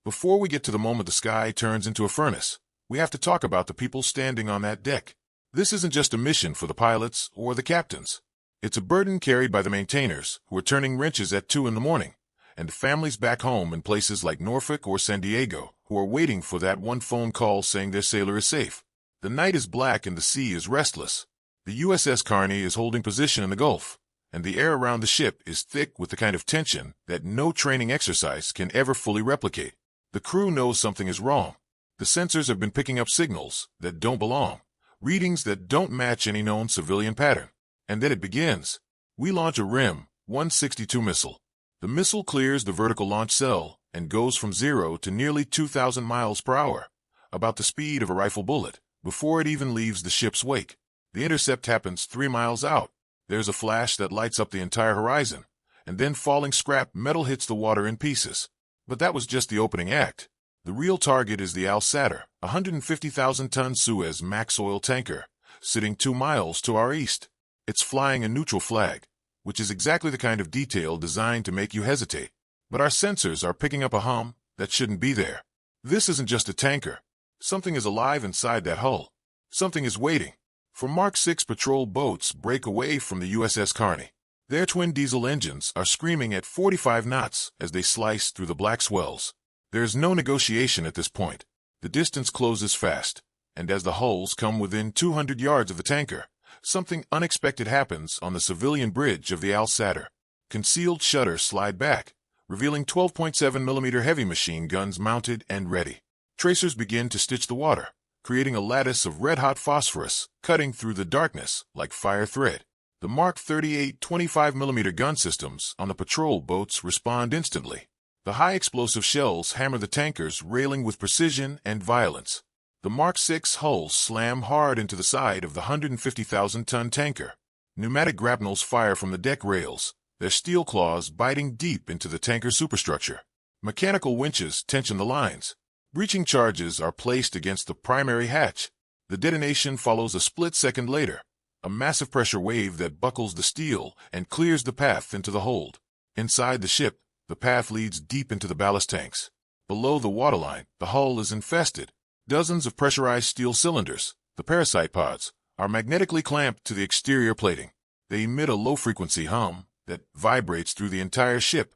Before we get to the moment the sky turns into a furnace, we have to talk about the people standing on that deck. This isn't just a mission for the pilots or the captains. It's a burden carried by the maintainers who are turning wrenches at 2 in the morning, and the families back home in places like Norfolk or San Diego who are waiting for that one phone call saying their sailor is safe. The night is black and the sea is restless. The USS Carney is holding position in the Gulf, and the air around the ship is thick with the kind of tension that no training exercise can ever fully replicate. The crew knows something is wrong. The sensors have been picking up signals that don't belong, readings that don't match any known civilian pattern. And then it begins. We launch a RIM-162 missile. The missile clears the vertical launch cell and goes from 0 to nearly 2,000 miles per hour, about the speed of a rifle bullet, before it even leaves the ship's wake. The intercept happens 3 miles out. There's a flash that lights up the entire horizon, and then falling scrap metal hits the water in pieces. But that was just the opening act. The real target is the Al Sadr, a 150,000-ton Suez max oil tanker, sitting 2 miles to our east. It's flying a neutral flag, which is exactly the kind of detail designed to make you hesitate. But our sensors are picking up a hum that shouldn't be there. This isn't just a tanker. Something is alive inside that hull. Something is waiting. For Mark VI patrol boats break away from the USS Carney. Their twin diesel engines are screaming at 45 knots as they slice through the black swells. There's no negotiation at this point. The distance closes fast, and as the hulls come within 200 yards of the tanker, something unexpected happens on the civilian bridge of the Al Sadr. Concealed shutters slide back, revealing 12.7mm heavy machine guns mounted and ready. Tracers begin to stitch the water, creating a lattice of red-hot phosphorus, cutting through the darkness like fire thread. The Mark 38 25mm gun systems on the patrol boats respond instantly. The high-explosive shells hammer the tanker's railing with precision and violence. The Mark VI hulls slam hard into the side of the 150,000-ton tanker. Pneumatic grapnels fire from the deck rails, their steel claws biting deep into the tanker's superstructure. Mechanical winches tension the lines. Breaching charges are placed against the primary hatch. The detonation follows a split second later, a massive pressure wave that buckles the steel and clears the path into the hold. Inside the ship, the path leads deep into the ballast tanks. Below the waterline, the hull is infested. Dozens of pressurized steel cylinders, the parasite pods, are magnetically clamped to the exterior plating. They emit a low-frequency hum that vibrates through the entire ship,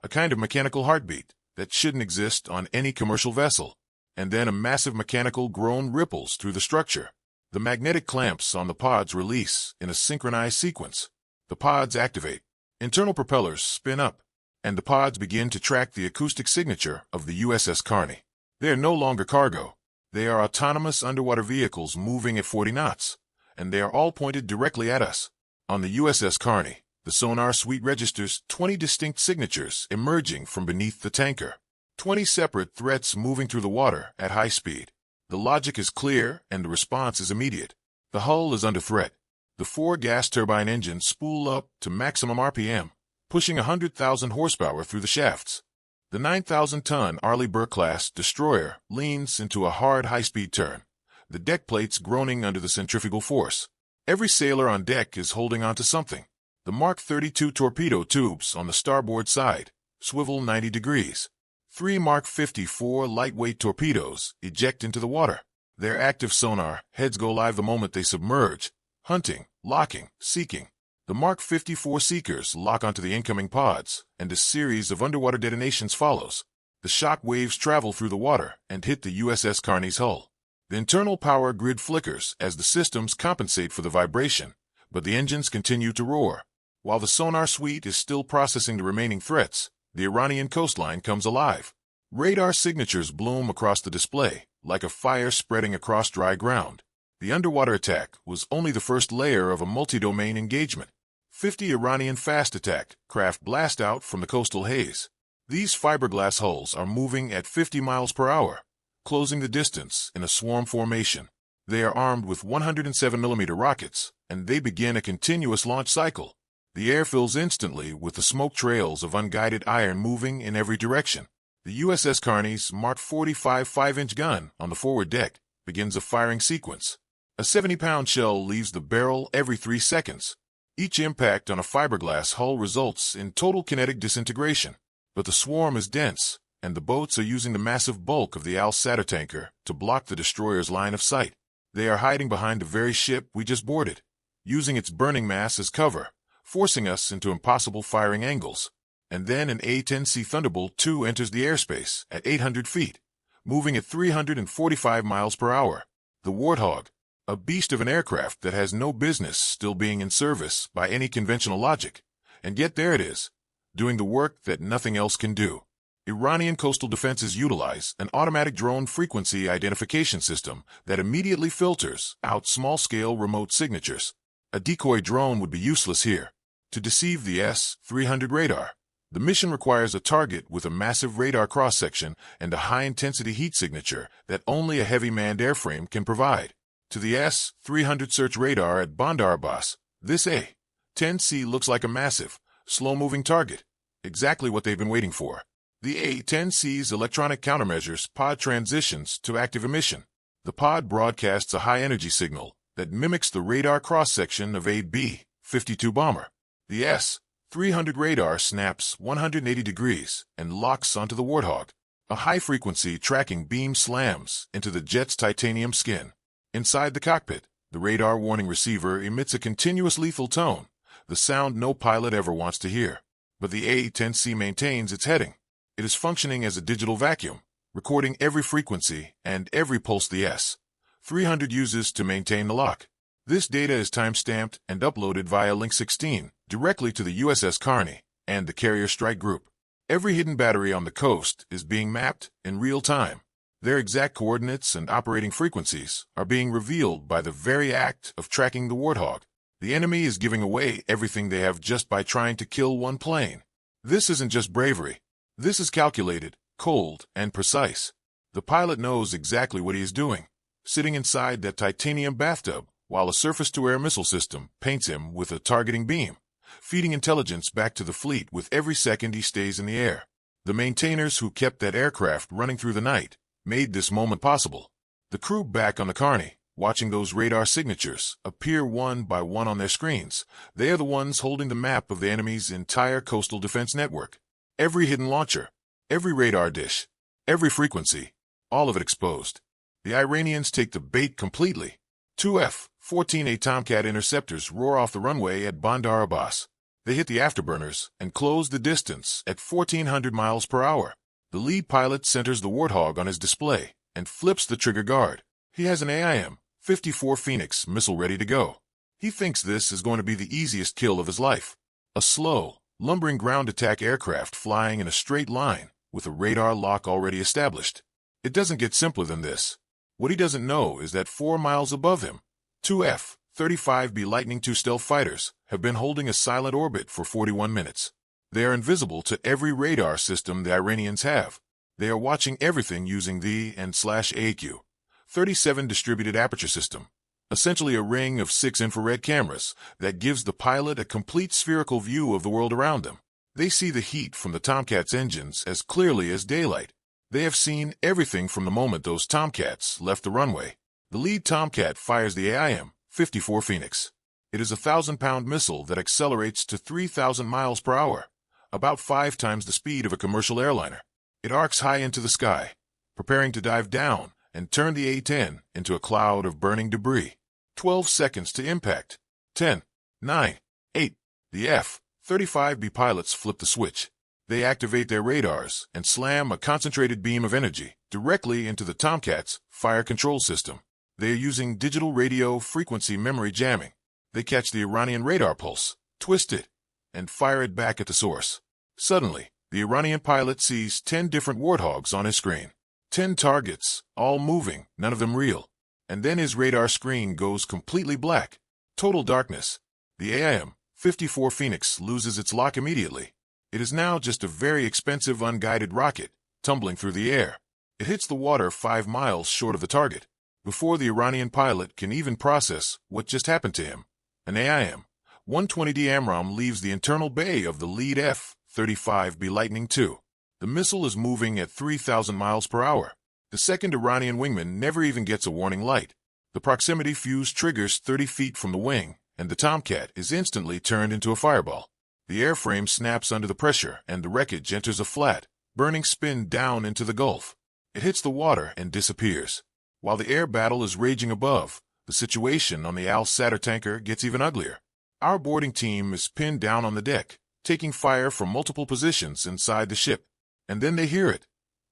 a kind of mechanical heartbeat that shouldn't exist on any commercial vessel. And then a massive mechanical groan ripples through the structure. The magnetic clamps on the pods release in a synchronized sequence. The pods activate. Internal propellers spin up, and the pods begin to track the acoustic signature of the USS Carney. They are no longer cargo. They are autonomous underwater vehicles moving at 40 knots, and they are all pointed directly at us. On the USS Carney, the sonar suite registers 20 distinct signatures emerging from beneath the tanker. 20 separate threats moving through the water at high speed. The logic is clear and the response is immediate. The hull is under threat. The 4 gas turbine engines spool up to maximum RPM, pushing 100,000 horsepower through the shafts. The 9,000-ton Arleigh Burke-class destroyer leans into a hard high-speed turn, the deck plates groaning under the centrifugal force. Every sailor on deck is holding onto something. The Mark 32 torpedo tubes on the starboard side swivel 90 degrees. 3 Mark 54 lightweight torpedoes eject into the water. Their active sonar heads go live the moment they submerge, hunting, locking, seeking. The Mark 54 seekers lock onto the incoming pods, and a series of underwater detonations follows. The shock waves travel through the water and hit the USS Carney's hull. The internal power grid flickers as the systems compensate for the vibration, but the engines continue to roar. While the sonar suite is still processing the remaining threats, the Iranian coastline comes alive. Radar signatures bloom across the display, like a fire spreading across dry ground. The underwater attack was only the first layer of a multi-domain engagement. 50 Iranian fast attack craft blast out from the coastal haze. These fiberglass hulls are moving at 50 miles per hour, closing the distance in a swarm formation. They are armed with 107mm rockets, and they begin a continuous launch cycle. The air fills instantly with the smoke trails of unguided iron moving in every direction. The USS Carney's Mark 45 5-inch gun on the forward deck begins a firing sequence. A 70-pound shell leaves the barrel every 3 seconds. Each impact on a fiberglass hull results in total kinetic disintegration. But the swarm is dense, and the boats are using the massive bulk of the Al-Sadr tanker to block the destroyer's line of sight. They are hiding behind the very ship we just boarded, using its burning mass as cover, forcing us into impossible firing angles. And then an A-10C Thunderbolt II enters the airspace at 800 feet, moving at 345 miles per hour. The Warthog, a beast of an aircraft that has no business still being in service by any conventional logic. And yet there it is, doing the work that nothing else can do. Iranian coastal defenses utilize an automatic drone frequency identification system that immediately filters out small-scale remote signatures. A decoy drone would be useless here. To deceive the S-300 radar, the mission requires a target with a massive radar cross-section and a high-intensity heat signature that only a heavy manned airframe can provide. To the S-300 search radar at Bandar Abbas, this A-10C looks like a massive, slow-moving target, exactly what they've been waiting for. The A-10C's electronic countermeasures pod transitions to active emission. The pod broadcasts a high-energy signal that mimics the radar cross-section of a B-52 bomber. The S-300 radar snaps 180 degrees and locks onto the Warthog. A high-frequency tracking beam slams into the jet's titanium skin. Inside the cockpit, the radar warning receiver emits a continuous lethal tone, the sound no pilot ever wants to hear. But the A-10C maintains its heading. It is functioning as a digital vacuum, recording every frequency and every pulse the S-300 uses to maintain the lock. This data is time-stamped and uploaded via Link 16 directly to the USS Carney and the Carrier Strike Group. Every hidden battery on the coast is being mapped in real time. Their exact coordinates and operating frequencies are being revealed by the very act of tracking the Warthog. The enemy is giving away everything they have just by trying to kill one plane. This isn't just bravery. This is calculated, cold, and precise. The pilot knows exactly what he is doing, sitting inside that titanium bathtub while a surface-to-air missile system paints him with a targeting beam, feeding intelligence back to the fleet with every second he stays in the air. The maintainers who kept that aircraft running through the night made this moment possible. The crew back on the Carney, watching those radar signatures appear one by one on their screens, they are the ones holding the map of the enemy's entire coastal defense network. Every hidden launcher, every radar dish, every frequency, all of it exposed. The Iranians take the bait completely. Two F-14A Tomcat interceptors roar off the runway at Bandar Abbas. They hit the afterburners and close the distance at 1,400 miles per hour. The lead pilot centers the Warthog on his display and flips the trigger guard. He has an AIM-54 Phoenix missile ready to go. He thinks this is going to be the easiest kill of his life. A slow, lumbering ground attack aircraft flying in a straight line with a radar lock already established. It doesn't get simpler than this. What he doesn't know is that 4 miles above him, two F-35B Lightning II stealth fighters have been holding a silent orbit for 41 minutes. They are invisible to every radar system the Iranians have. They are watching everything using the N/AQ 37 distributed aperture system, essentially a ring of 6 infrared cameras that gives the pilot a complete spherical view of the world around them. They see the heat from the Tomcat's engines as clearly as daylight. They have seen everything from the moment those Tomcats left the runway. The lead Tomcat fires the AIM-54 Phoenix. It is a 1,000-pound missile that accelerates to 3,000 miles per hour, about 5 times the speed of a commercial airliner. It arcs high into the sky, preparing to dive down and turn the A-10 into a cloud of burning debris. 12 seconds to impact. 10, 9, 8. The F-35B pilots flip the switch. They activate their radars and slam a concentrated beam of energy directly into the Tomcat's fire control system. They are using digital radio frequency memory jamming. They catch the Iranian radar pulse, twist it, and fire it back at the source. Suddenly, the Iranian pilot sees 10 different Warthogs on his screen. 10 targets, all moving, none of them real. And then his radar screen goes completely black. Total darkness. The AIM-54 Phoenix loses its lock immediately. It is now just a very expensive unguided rocket, tumbling through the air. It hits the water 5 miles short of the target. Before the Iranian pilot can even process what just happened to him, an AIM-120D AMRAAM leaves the internal bay of the lead F-35B Lightning II. The missile is moving at 3,000 miles per hour. The second Iranian wingman never even gets a warning light. The proximity fuse triggers 30 feet from the wing, and the Tomcat is instantly turned into a fireball. The airframe snaps under the pressure, and the wreckage enters a flat, burning spin down into the Gulf. It hits the water and disappears. While the air battle is raging above, the situation on the Al-Sadr tanker gets even uglier. Our boarding team is pinned down on the deck, taking fire from multiple positions inside the ship. And then they hear it.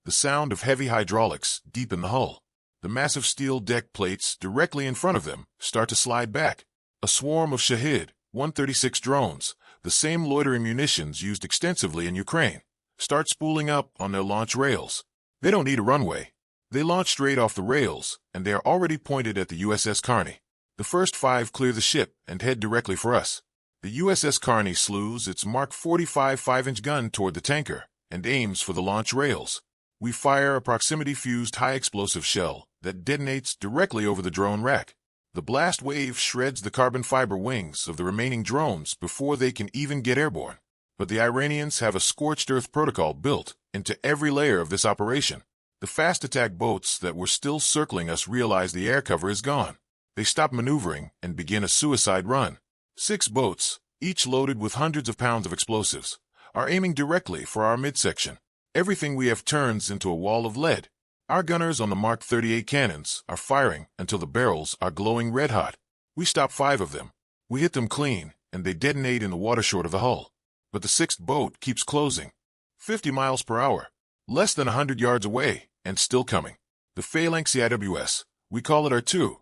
The sound of heavy hydraulics deep in the hull. The massive steel deck plates directly in front of them start to slide back. A swarm of Shahid 136 drones, the same loitering munitions used extensively in Ukraine, start spooling up on their launch rails. They don't need a runway. They launch straight off the rails, and they are already pointed at the USS Carney. The first 5 clear the ship and head directly for us. The USS Carney slews its Mark 45 5-inch gun toward the tanker and aims for the launch rails. We fire a proximity-fused high-explosive shell that detonates directly over the drone rack. The blast wave shreds the carbon fiber wings of the remaining drones before they can even get airborne. But the Iranians have a scorched earth protocol built into every layer of this operation. The fast attack boats that were still circling us realize the air cover is gone. They stop maneuvering and begin a suicide run. 6 boats, each loaded with hundreds of pounds of explosives, are aiming directly for our midsection. Everything we have turns into a wall of lead. Our gunners on the Mark 38 cannons are firing until the barrels are glowing red-hot. We stop 5 of them. We hit them clean, and they detonate in the water short of the hull. But the 6th boat keeps closing. 50 miles per hour, less than 100 yards away, and still coming. The Phalanx CIWS, we call it our 2.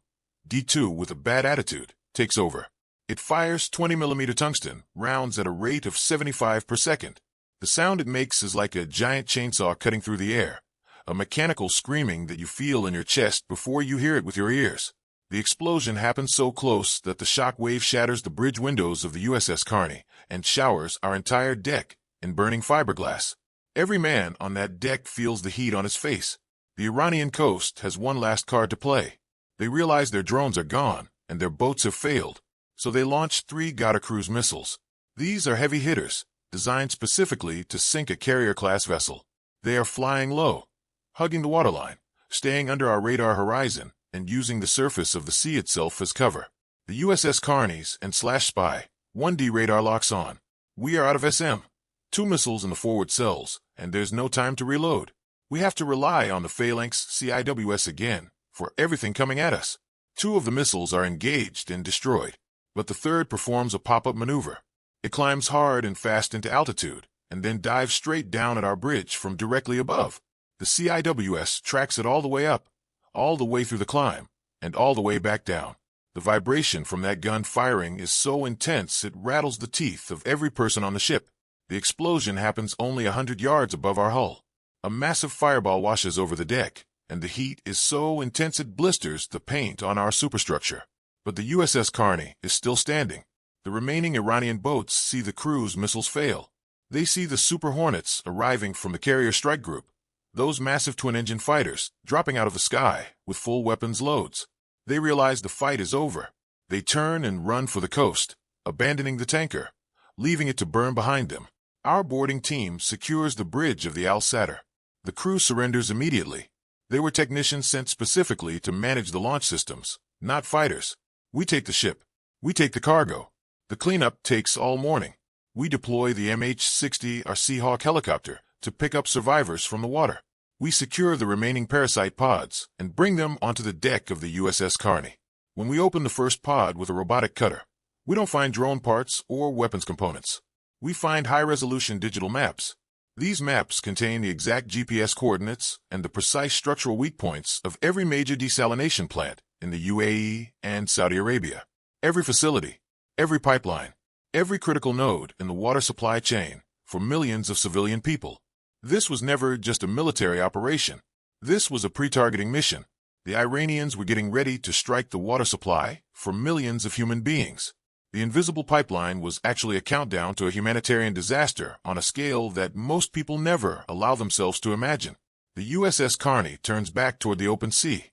D2 with a bad attitude, takes over. It fires 20mm tungsten rounds at a rate of 75 per second. The sound it makes is like a giant chainsaw cutting through the air, a mechanical screaming that you feel in your chest before you hear it with your ears. The explosion happens so close that the shock wave shatters the bridge windows of the USS Carney and showers our entire deck in burning fiberglass. Every man on that deck feels the heat on his face. The Iranian coast has one last card to play. They realize their drones are gone and their boats have failed, so they launch 3 Ghata cruise missiles. These are heavy hitters, designed specifically to sink a carrier-class vessel. They are flying low, hugging the waterline, staying under our radar horizon, and using the surface of the sea itself as cover. The USS Carney's and /Spy 1D radar locks on. We are out of SM. 2 missiles in the forward cells, and there's no time to reload. We have to rely on the Phalanx CIWS again for everything coming at us. 2 of the missiles are engaged and destroyed, but the 3rd performs a pop-up maneuver. It climbs hard and fast into altitude, and then dives straight down at our bridge from directly above. The CIWS tracks it all the way up, all the way through the climb, and all the way back down. The vibration from that gun firing is so intense it rattles the teeth of every person on the ship. The explosion happens only 100 yards above our hull. A massive fireball washes over the deck, and the heat is so intense it blisters the paint on our superstructure. But the USS Carney is still standing. The remaining Iranian boats see the cruise missiles fail. They see the Super Hornets arriving from the carrier strike group, those massive twin-engine fighters dropping out of the sky with full weapons loads. They realize the fight is over. They turn and run for the coast, abandoning the tanker, leaving it to burn behind them. Our boarding team secures the bridge of the Al-Sadr. The crew surrenders immediately. They were technicians sent specifically to manage the launch systems, not fighters. We take the ship. We take the cargo. The cleanup takes all morning. We deploy the MH-60, our Seahawk helicopter, to pick up survivors from the water. We secure the remaining parasite pods and bring them onto the deck of the USS Carney. When we open the first pod with a robotic cutter, we don't find drone parts or weapons components. We find high-resolution digital maps. These maps contain the exact GPS coordinates and the precise structural weak points of every major desalination plant in the UAE and Saudi Arabia. Every facility, every pipeline, every critical node in the water supply chain for millions of civilian people. This was never just a military operation. This was a pre-targeting mission. The Iranians were getting ready to strike the water supply for millions of human beings. The invisible pipeline was actually a countdown to a humanitarian disaster on a scale that most people never allow themselves to imagine. The USS Carney turns back toward the open sea,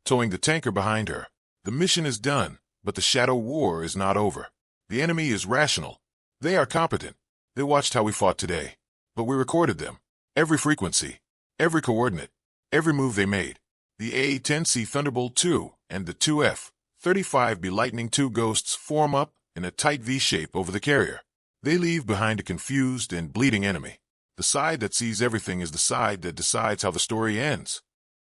towing the tanker behind her. The mission is done, but the shadow war is not over. The enemy is rational. They are competent. They watched how we fought today, but we recorded them. Every frequency, every coordinate, every move they made. The A-10C Thunderbolt II and the 2F-35B Lightning II Ghosts form up in a tight V shape over the carrier. They leave behind a confused and bleeding enemy. The side that sees everything is the side that decides how the story ends.